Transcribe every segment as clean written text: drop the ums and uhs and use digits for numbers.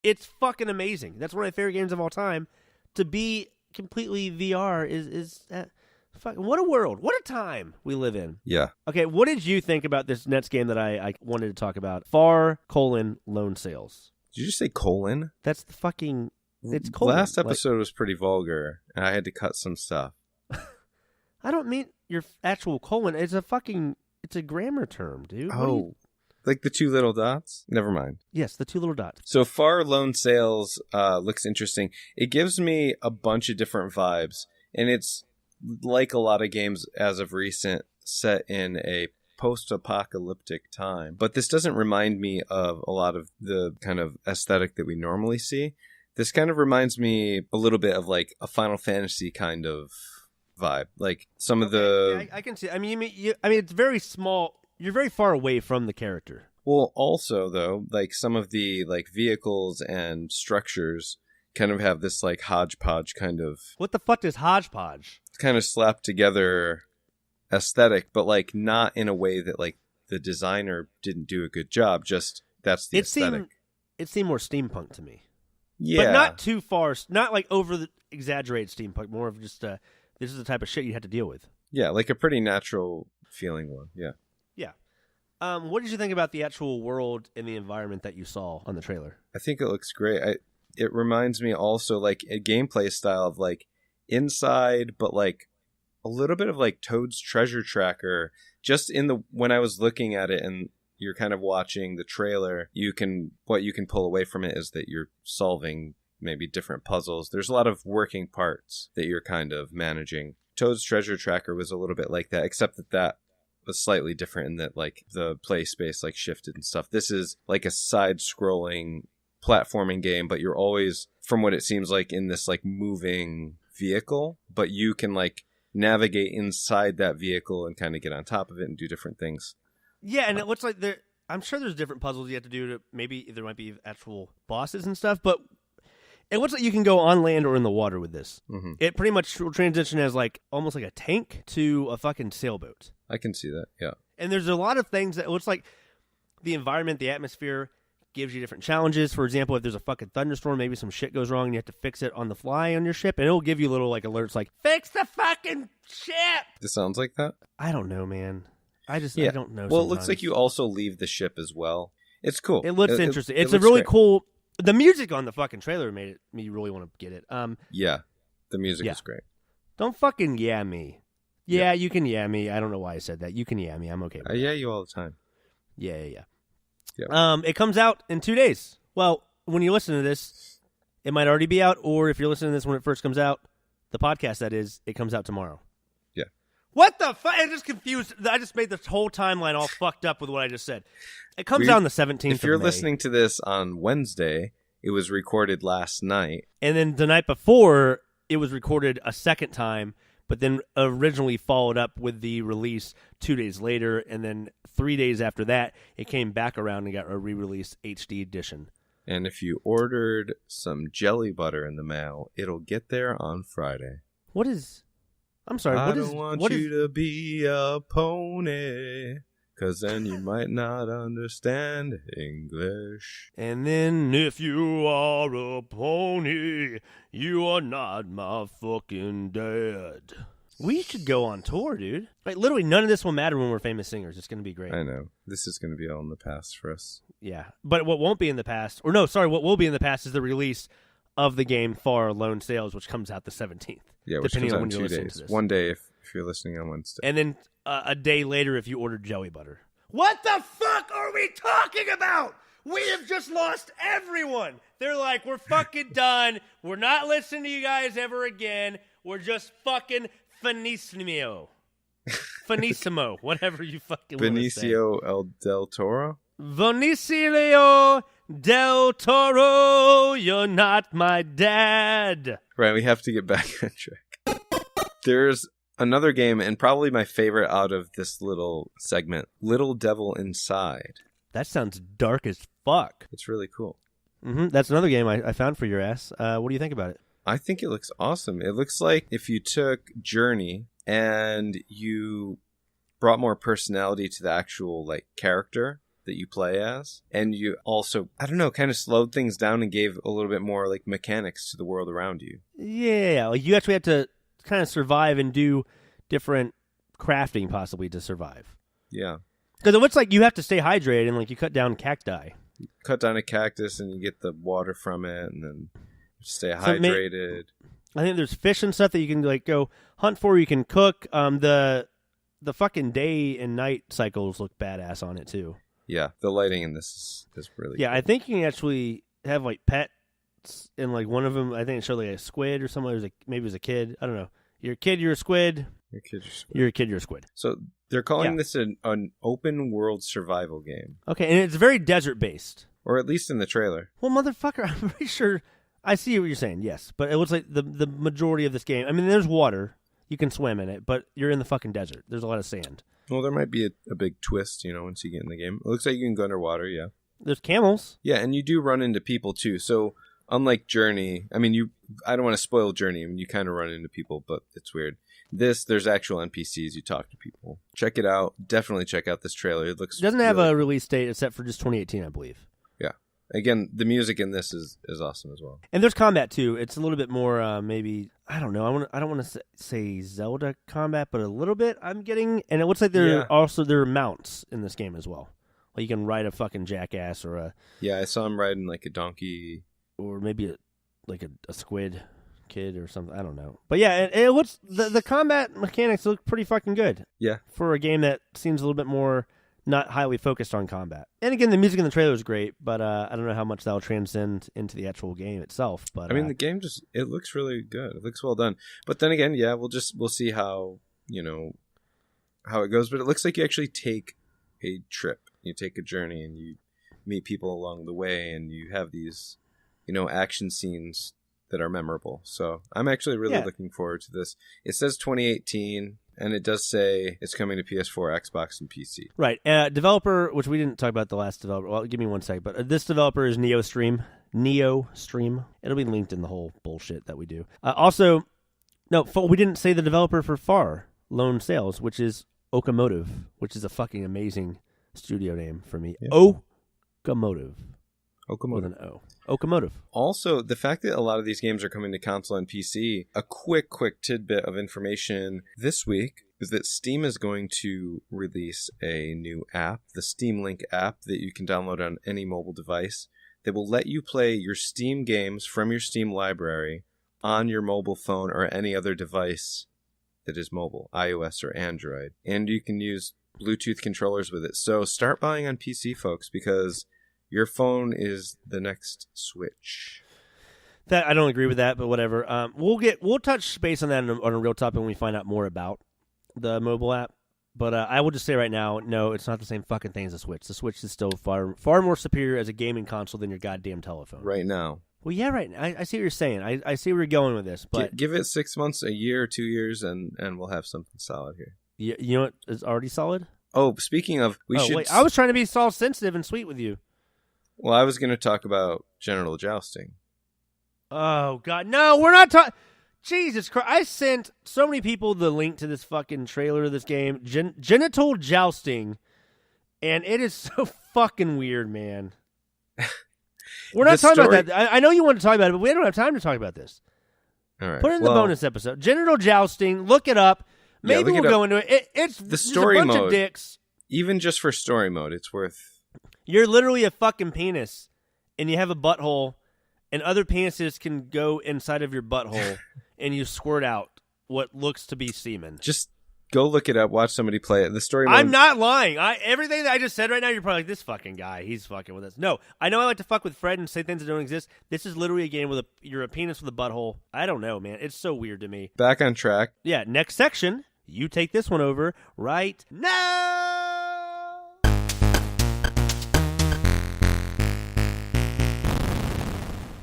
It's fucking amazing. That's one of my favorite games of all time. To be completely VR is fucking what a world, what a time we live in. Yeah. Okay, what did you think about this next game that I wanted to talk about? Lone Sales. Did you just say colon? That's the fucking. It's colon. Last episode was pretty vulgar, and I had to cut some stuff. I don't mean your actual colon. It's a grammar term, dude. Oh, like the two little dots? Never mind. Yes, the two little dots. So Far Lone Sales looks interesting. It gives me a bunch of different vibes, and it's like a lot of games as of recent set in a post-apocalyptic time. But this doesn't remind me of a lot of the kind of aesthetic that we normally see. This kind of reminds me a little bit of like a Final Fantasy kind of vibe. Like some of the... Yeah, I can see. I mean, it's very small. You're very far away from the character. Well, also, though, like some of the like vehicles and structures kind of have this like hodgepodge kind of... What the fuck is hodgepodge? Kind of slapped together aesthetic, but like not in a way that like the designer didn't do a good job. Just that's the aesthetic. It seemed more steampunk to me. Yeah. But not too far, not like over the exaggerated steampunk, more of just this is the type of shit you had to deal with. Yeah, like a pretty natural feeling one. Yeah. Yeah. What did you think about the actual world and the environment that you saw on the trailer? I think it looks great. It reminds me also like a gameplay style of like Inside, but like a little bit of like Toad's Treasure Tracker. Just when I was looking at it and you're kind of watching the trailer, what you can pull away from it is that you're solving maybe different puzzles. There's a lot of working parts that you're kind of managing. Toad's Treasure Tracker was a little bit like that, except that was slightly different in that like the play space like shifted and stuff. This is like a side-scrolling platforming game, but you're always, from what it seems like, in this like moving vehicle, but you can like navigate inside that vehicle and kind of get on top of it and do different things. Yeah, and it looks like I'm sure there's different puzzles you have to do to maybe there might be actual bosses and stuff, but it looks like you can go on land or in the water with this. Mm-hmm. It pretty much will transition as like almost like a tank to a fucking sailboat. I can see that, yeah. And there's a lot of things that it looks like the environment, the atmosphere gives you different challenges. For example, if there's a fucking thunderstorm, maybe some shit goes wrong and you have to fix it on the fly on your ship, and it'll give you little like alerts like, fix the fucking ship! This sounds like that? I don't know, man. I don't know. Well, it looks like you also leave the ship as well. It's cool. It looks interesting. It's looks a really great. cool... The music on the fucking trailer made me really want to get it. Yeah, the music is great. Don't fucking yeah me. Yeah, you can yeah me. I don't know why I said that. You can yeah me. I'm okay with yeah you all the time. Yeah. Yeah. It comes out in 2 days. Well, when you listen to this, it might already be out, or if you're listening to this when it first comes out, the podcast, that is, it comes out tomorrow. Yeah. What the fuck? I just confused. I just made this whole timeline all fucked up with what I just said. It comes out on the 17th If you're of May. listening to this on Wednesday, it was recorded last night. And then the night before, it was recorded a second time, but then originally followed up with the release 2 days later, and then 3 days after that, it came back around and got a re-release HD edition. And if you ordered some jelly butter in the mail, it'll get there on Friday. What is... I'm sorry, I don't want you to be a pony, because then you might not understand English. And then if you are a pony, you are not my fucking dad. We should go on tour, dude. Like, literally, none of this will matter when we're famous singers. It's going to be great. I know. This is going to be all in the past for us. Yeah. But what won't be in the past, or no, sorry, what will be in the past is the release of the game Far Lone Sales, which comes out the 17th. Yeah, which depending comes on out when in 2 you're listening days. to this. 1 day if you're listening on Wednesday. And then a day later if you ordered jelly butter. What the fuck are we talking about? We have just lost everyone. They're like, we're fucking done. We're not listening to you guys ever again. We're just fucking finissimo. Finissimo. Whatever you fucking want to say. Benicio del Toro? Benicio del Toro, you're not my dad. Right, we have to get back on track. There's another game, and probably my favorite out of this little segment, Little Devil Inside. That sounds dark as fuck. It's really cool. Mm-hmm. That's another game I found for your ass. What do you think about it? I think it looks awesome. It looks like if you took Journey and you brought more personality to the actual like character that you play as. And you also, I don't know, kind of slowed things down and gave a little bit more like mechanics to the world around you. Yeah, like you actually have to kind of survive and do different crafting possibly to survive. Yeah. Because it looks like you have to stay hydrated and like you cut down cacti. You cut down a cactus and you get the water from it and then stay hydrated. I think there's fish and stuff that you can like go hunt for. You can cook. The fucking day and night cycles look badass on it too. Yeah, the lighting in this is really Yeah, cool. I think you can actually have like pets in like one of them. I think it showed like a squid or something. Maybe it was a kid. I don't know. You're a kid, you're a squid. Your kid's a squid. You're a kid, you're a squid. So they're calling this an open world survival game. Okay, and it's very desert based. Or at least in the trailer. Well, motherfucker, I'm pretty sure I see what you're saying, yes. But it looks like the majority of this game, I mean, there's water. You can swim in it, but you're in the fucking desert. There's a lot of sand. Well, there might be a big twist, once you get in the game. It looks like you can go underwater, yeah. There's camels. Yeah, and you do run into people, too. So, unlike Journey, I mean, I don't want to spoil Journey. I mean, you kind of run into people, but it's weird. There's actual NPCs. You talk to people. Check it out. Definitely check out this trailer. It looks. It doesn't have a release date except for just 2018, I believe. Yeah. Again, the music in this is awesome as well. And there's combat too. It's a little bit more maybe I don't know. I don't want to say Zelda combat, but a little bit I'm getting. And it looks like there are mounts in this game as well. Like you can ride a fucking jackass or a I saw him riding like a donkey or maybe a squid kid or something. I don't know. But yeah, it looks the combat mechanics look pretty fucking good. Yeah, for a game that seems a little bit more not highly focused on combat. And again, the music in the trailer is great, but I don't know how much that'll transcend into the actual game itself. But I mean, the game it looks really good. It looks well done. But then again, we'll see how how it goes. But it looks like you actually take a trip. You take a journey and you meet people along the way, and you have these action scenes that are memorable. So I'm actually really looking forward to this. It says 2018. And it does say it's coming to PS4, Xbox, and PC. Right. Developer, which we didn't talk about the last developer. Well, give me one sec. But this developer is NeoStream. It'll be linked in the whole bullshit that we do. Also, no, we didn't say the developer for Far Lone Sales, which is Okamotive, which is a fucking amazing studio name for me. Yeah. Okamotive. With an O. Okamotive. Also, the fact that a lot of these games are coming to console and PC, a quick tidbit of information this week is that Steam is going to release a new app, the Steam Link app, that you can download on any mobile device that will let you play your Steam games from your Steam library on your mobile phone or any other device that is mobile, iOS or Android. And you can use Bluetooth controllers with it. So start buying on PC, folks, because your phone is the next Switch. That I don't agree with that, but whatever. We'll touch base on that on a real topic when we find out more about the mobile app. But I will just say right now, no, it's not the same fucking thing as the Switch. The Switch is still far more superior as a gaming console than your goddamn telephone. Right now. Well, yeah, right. I see what you're saying. I see where you're going with this. But give it 6 months, a year, 2 years, and we'll have something solid here. You know what is already solid? Oh, speaking of, wait, I was trying to be all sensitive and sweet with you. Well, I was going to talk about genital jousting. Oh, God. No, we're not talking. Jesus Christ. I sent so many people the link to this fucking trailer of this game. Genital jousting. And it is so fucking weird, man. We're not talking about that. I know you want to talk about it, but we don't have time to talk about this. All right. Put it in the bonus episode. Genital jousting. Look it up. Maybe we'll go into it. It's the story a bunch mode. Of dicks. Even just for story mode, it's worth... You're literally a fucking penis, and you have a butthole, and other penises can go inside of your butthole, and you squirt out what looks to be semen. Just go look it up. Watch somebody play it. The story mode... I'm not lying. Everything that I just said right now, you're probably like, this fucking guy, he's fucking with us. No, I know I like to fuck with Fred and say things that don't exist. This is literally a game with you're a penis with a butthole. I don't know, man. It's so weird to me. Back on track. Yeah, next section. You take this one over right now.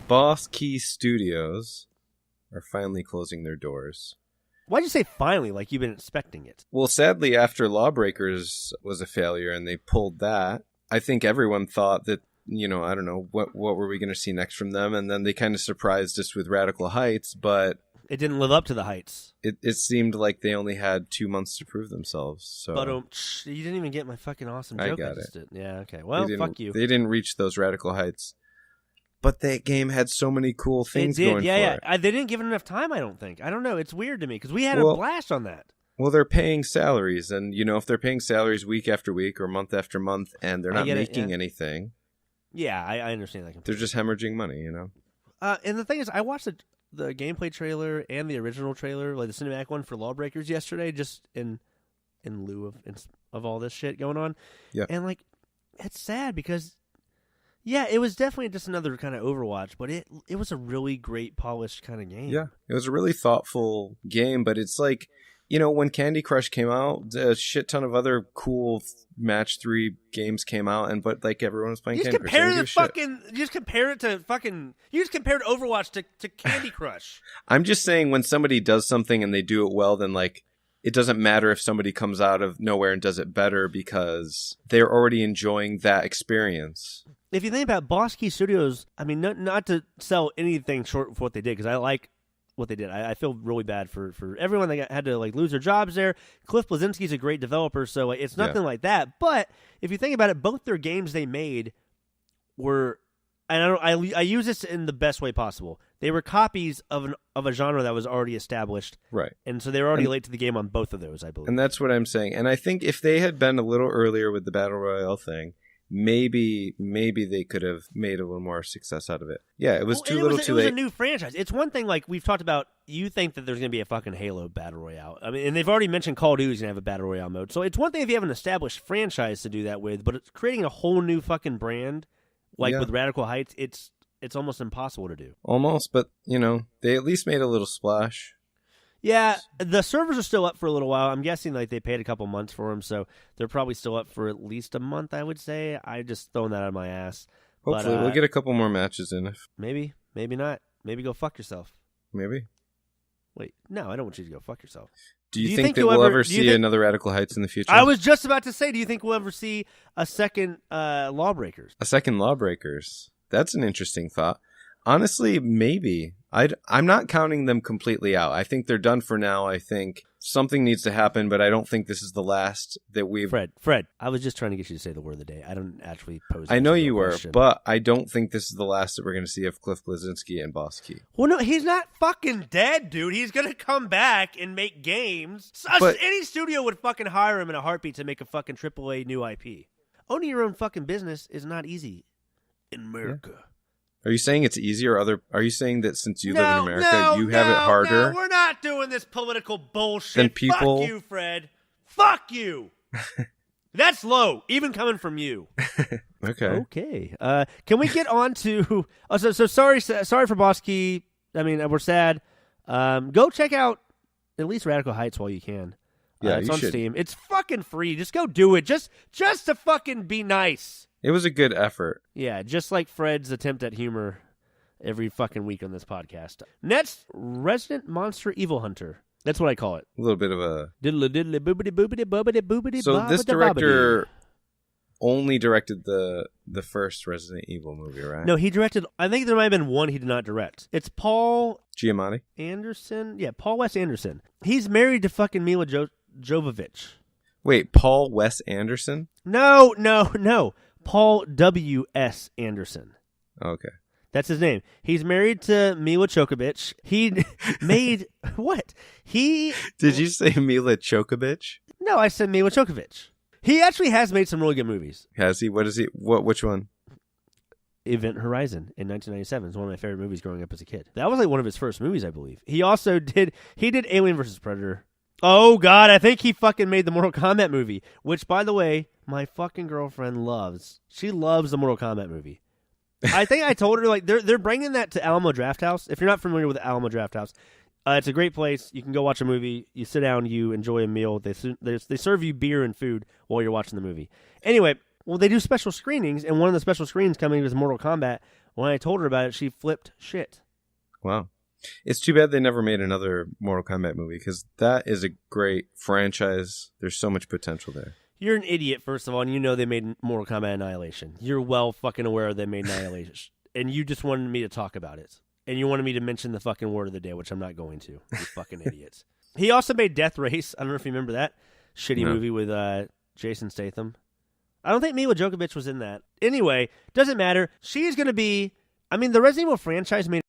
BossKey Studios are finally closing their doors. Why'd you say finally, like you've been expecting it? Well, sadly, after Lawbreakers was a failure and they pulled that, I think everyone thought that, I don't know, what were we going to see next from them? And then they kind of surprised us with Radical Heights, but It didn't live up to the heights. It seemed like they only had 2 months to prove themselves. So, But you didn't even get my fucking awesome joke. I got it. Did. Yeah, okay. Well, fuck you. They didn't reach those radical heights. But that game had so many cool things going for it. They didn't give it enough time, I don't think. I don't know. It's weird to me because we had a blast on that. Well, they're paying salaries. And, if they're paying salaries week after week or month after month and they're not making anything. Yeah, I understand that completely. They're just hemorrhaging money, And the thing is, I watched the gameplay trailer and the original trailer, like the cinematic one for Lawbreakers yesterday, just in lieu of all this shit going on. Yeah. And, it's sad because... Yeah, it was definitely just another kind of Overwatch, but it was a really great, polished kind of game. Yeah, it was a really thoughtful game, but it's like, when Candy Crush came out, a shit ton of other cool Match 3 games came out, but everyone was playing Candy Crush. You just compare Overwatch to Candy Crush. I'm just saying when somebody does something and they do it well, then it doesn't matter if somebody comes out of nowhere and does it better because they're already enjoying that experience. If you think about BossKey Studios, I mean, not to sell anything short of what they did, because I like what they did. I feel really bad for everyone that had to lose their jobs there. Cliff Bleszinski's a great developer, so it's nothing like that. But if you think about it, both their games they made were, and I use this in the best way possible. They were copies of a genre that was already established, right? And so they were already late to the game on both of those, I believe. And that's what I'm saying. And I think if they had been a little earlier with the Battle Royale thing, maybe they could have made a little more success out of it. Yeah, it was too little, too late. It was a new franchise. It's one thing we've talked about. You think that there's going to be a fucking Halo Battle Royale. I mean, and they've already mentioned Call of Duty's going to have a Battle Royale mode. So it's one thing if you have an established franchise to do that with, but it's creating a whole new fucking brand, with Radical Heights. It's almost impossible to do. Almost, but they at least made a little splash. Yeah, the servers are still up for a little while. I'm guessing they paid a couple months for them, so they're probably still up for at least a month, I would say. I just throwing that out of my ass. Hopefully, we'll get a couple more matches in. Maybe not. Maybe go fuck yourself. Maybe. Wait, no, I don't want you to go fuck yourself. Do you think that we'll ever see another Radical Heights in the future? I was just about to say, do you think we'll ever see a second Lawbreakers? A second Lawbreakers? That's an interesting thought. Honestly, maybe. I'm not counting them completely out. I think they're done for now. I think something needs to happen, but I don't think this is the last that we've... Fred, I was just trying to get you to say the word of the day. I don't actually pose I know you were, but I don't think this is the last that we're going to see of Cliff Bleszinski and BossKey. Well, no, he's not fucking dead, dude. He's going to come back and make games. Any studio would fucking hire him in a heartbeat to make a fucking AAA new IP. Owning your own fucking business is not easy in America. Yeah. Are you saying it's easier? Are you saying that since you live in America, you have it harder? No, we're not doing this political bullshit. Than people? Fuck you, Fred. Fuck you. That's low, even coming from you. Okay. Can we get on to? So sorry for BossKey. I mean, we're sad. Go check out at least Radical Heights while you can. Yeah, it's you on should. Steam. It's fucking free. Just go do it. Just to fucking be nice. It was a good effort. Yeah, just like Fred's attempt at humor every fucking week on this podcast. Next, Resident Monster Evil Hunter. That's what I call it. A little bit of a... Diddly diddly boobity boobity boobity boobity. So this director only directed the first Resident Evil movie, right? No, he directed... I think there might have been one he did not direct. It's Paul... Giamatti? Anderson? Yeah, Paul Wes Anderson. He's married to fucking Mila Jovovich. Wait, Paul Wes Anderson? No. Paul W.S. Anderson. Okay. That's his name. He's married to Mila Jovovich. He made... What? Did you say Mila Jovovich? No, I said Mila Jovovich. He actually has made some really good movies. Has he? What is he? Which one? Event Horizon in 1997 is one of my favorite movies growing up as a kid. That was one of his first movies, I believe. He also did Alien vs. Predator. Oh, God, I think he fucking made the Mortal Kombat movie, which, by the way, my fucking girlfriend loves. She loves the Mortal Kombat movie. I think I told her, they're bringing that to Alamo Drafthouse. If you're not familiar with the Alamo Drafthouse, it's a great place. You can go watch a movie. You sit down, you enjoy a meal. They serve you beer and food while you're watching the movie. Anyway, they do special screenings, and one of the special screenings coming was Mortal Kombat. When I told her about it, she flipped shit. Wow. It's too bad they never made another Mortal Kombat movie, because that is a great franchise. There's so much potential there. You're an idiot, first of all, and you know they made Mortal Kombat Annihilation. You're well fucking aware they made Annihilation, and you just wanted me to talk about it. And you wanted me to mention the fucking word of the day, which I'm not going to. You fucking idiots. He also made Death Race. I don't know if you remember that shitty movie with Jason Statham. I don't think Mila Djokovic was in that. Anyway, doesn't matter. She's going to be... I mean, the Resident Evil franchise made